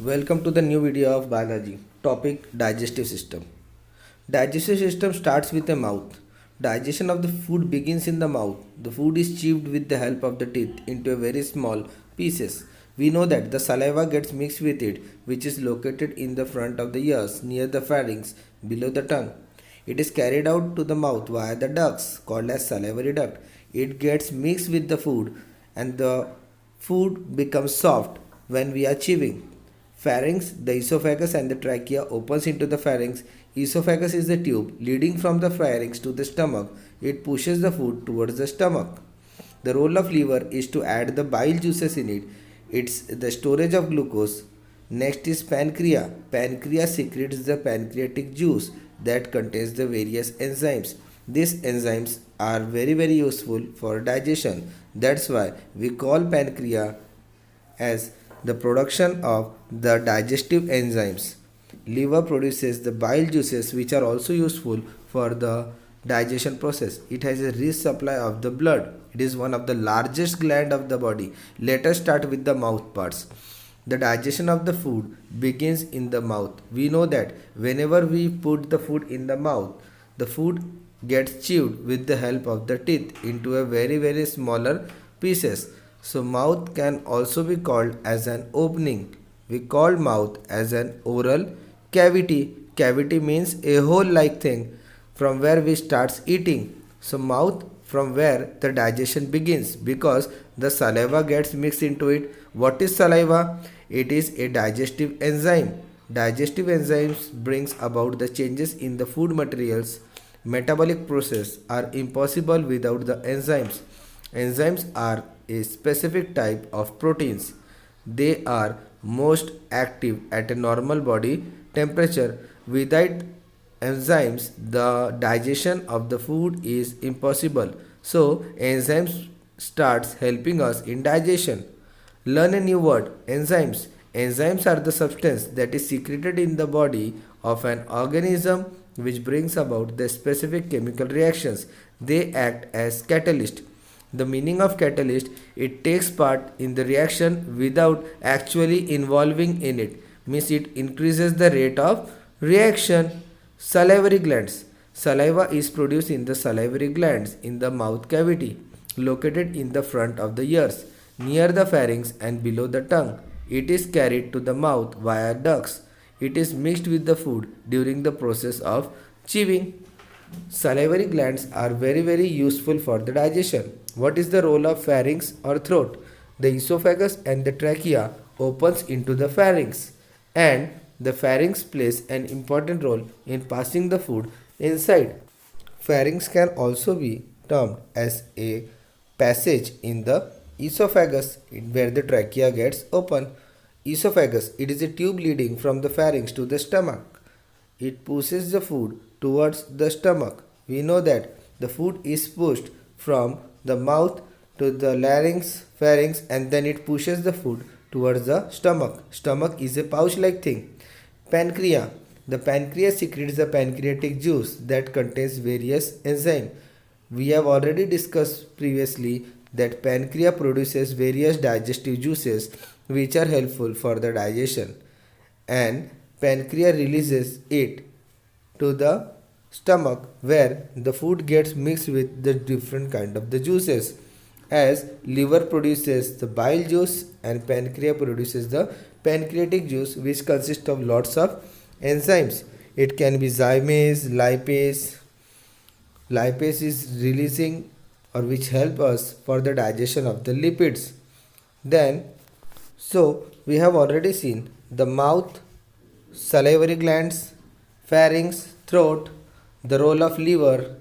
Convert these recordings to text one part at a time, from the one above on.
Welcome to the new video of biology. Topic digestive system. Digestive system starts with the mouth. Digestion of the food begins in the mouth. The food is chewed with the help of the teeth into a very small pieces. We know that the saliva gets mixed with it, which is located in the front of the ears near the pharynx below the tongue. It is carried out to the mouth via the ducts called as salivary duct. It gets mixed with the food and the food becomes soft when we are chewing. Pharynx, the esophagus and the trachea opens into the pharynx. Esophagus is the tube leading from the pharynx to the stomach. It pushes the food towards the stomach. The role of liver is to add the bile juices in it. It's the storage of glucose. Next is pancreas. Pancreas secretes the pancreatic juice that contains the various enzymes. These enzymes are very useful for digestion. That's why we call pancreas as the production of the digestive enzymes. Liver produces the bile juices which are also useful for the digestion process. It has a rich supply of the blood. It is one of the largest gland of the body. Let us start with the mouth parts. The digestion of the food begins in the mouth. We know that whenever we put the food in the mouth, the food gets chewed with the help of the teeth into a very smaller pieces. So mouth can also be called as an opening. We call mouth as an oral cavity. Cavity means a hole like thing from where we starts eating. So mouth from where the digestion begins because the saliva gets mixed into it. What is saliva? It is a digestive enzyme. Digestive enzymes brings about the changes in the food materials. Metabolic process are impossible without the enzymes. Enzymes are a specific type of proteins. They are most active at a normal body temperature. Without enzymes, the digestion of the food is impossible. So, enzymes starts helping us in digestion. Learn a new word, enzymes. Enzymes are the substance that is secreted in the body of an organism which brings about the specific chemical reactions. They act as catalyst. The meaning of catalyst, it takes part in the reaction without actually involving in it. Means it increases the rate of reaction. Salivary glands. Saliva is produced in the salivary glands in the mouth cavity, located in the front of the ears, near the pharynx and below the tongue. It is carried to the mouth via ducts. It is mixed with the food during the process of chewing. Salivary glands are very useful for the digestion. What is the role of pharynx or throat? The esophagus and the trachea opens into the pharynx and the pharynx plays an important role in passing the food inside. Pharynx can also be termed as a passage in the esophagus where the trachea gets open. Esophagus, it is a tube leading from the pharynx to the stomach. It pushes the food towards the stomach. We know that the food is pushed from the mouth to the larynx, pharynx and then it pushes the food towards the stomach. Stomach is a pouch-like thing. Pancreas. The pancreas secretes the pancreatic juice that contains various enzymes. We have already discussed previously that pancreas produces various digestive juices which are helpful for the digestion and pancreas releases it to the stomach where the food gets mixed with the different kind of the juices as liver produces the bile juice and pancreas produces the pancreatic juice which consists of lots of enzymes. It can be zymase, lipase. Lipase is releasing or which help us for the digestion of the lipids. Then so we have already seen the mouth, salivary glands, pharynx, throat, the role of liver,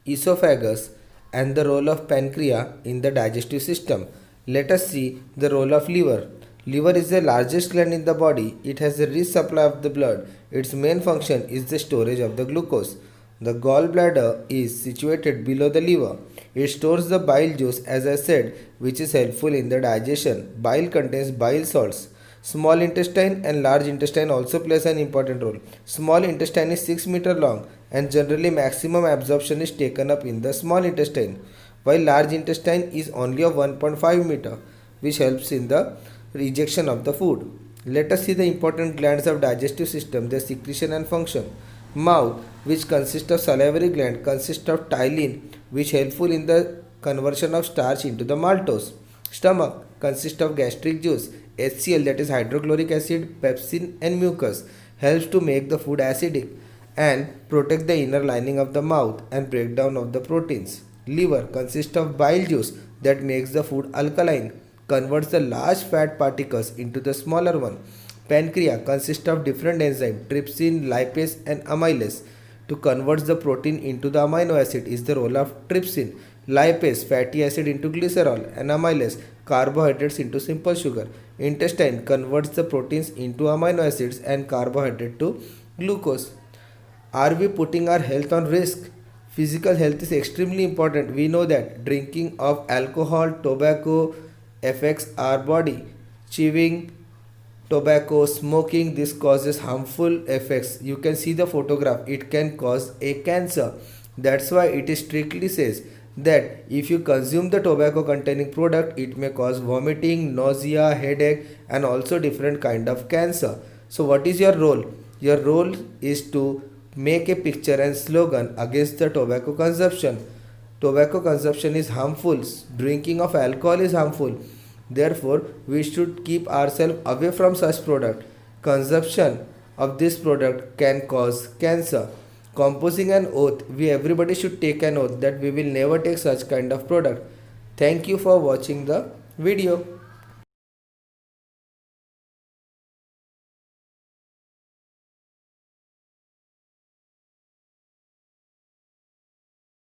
esophagus and the role of pancreas in the digestive system. Let us see the role of liver. Liver is the largest gland in the body. It has a rich supply of the blood. Its main function is the storage of the glucose. The gallbladder is situated below the liver. It stores the bile juice as I said which is helpful in the digestion. Bile contains bile salts. Small intestine and large intestine also plays an important role. Small intestine is 6 meter long and generally maximum absorption is taken up in the small intestine while large intestine is only of 1.5 meter which helps in the rejection of the food. Let us see the important glands of digestive system, their secretion and function. Mouth, which consists of salivary gland, consists of ptyalin, which helpful in the conversion of starch into the maltose. Stomach consists of gastric juice, HCl, that is hydrochloric acid, pepsin and mucus, helps to make the food acidic and protect the inner lining of the mouth and breakdown of the proteins. Liver consists of bile juice that makes the food alkaline, converts the large fat particles into the smaller one. Pancreas consists of different enzymes, trypsin, lipase and amylase. To convert the protein into the amino acid is the role of trypsin, lipase, fatty acid into glycerol, and amylase, carbohydrates into simple sugar. Intestine converts the proteins into amino acids and carbohydrate to glucose. Are we putting our health on risk? Physical health is extremely important. We know that drinking of alcohol, tobacco affects our body. Chewing tobacco, smoking, this causes harmful effects. You can see the photograph. It can cause a cancer. That's why it strictly says that if you consume the tobacco containing product, it may cause vomiting, nausea, headache and also different kind of cancer. So what is your role? Your role is to make a picture and slogan against the tobacco consumption. Tobacco consumption is harmful. Drinking of alcohol is harmful. Therefore, we should keep ourselves away from such product. Consumption of this product can cause cancer. Composing an oath. We everybody should take an oath that we will never take such kind of product. Thank you for watching the video.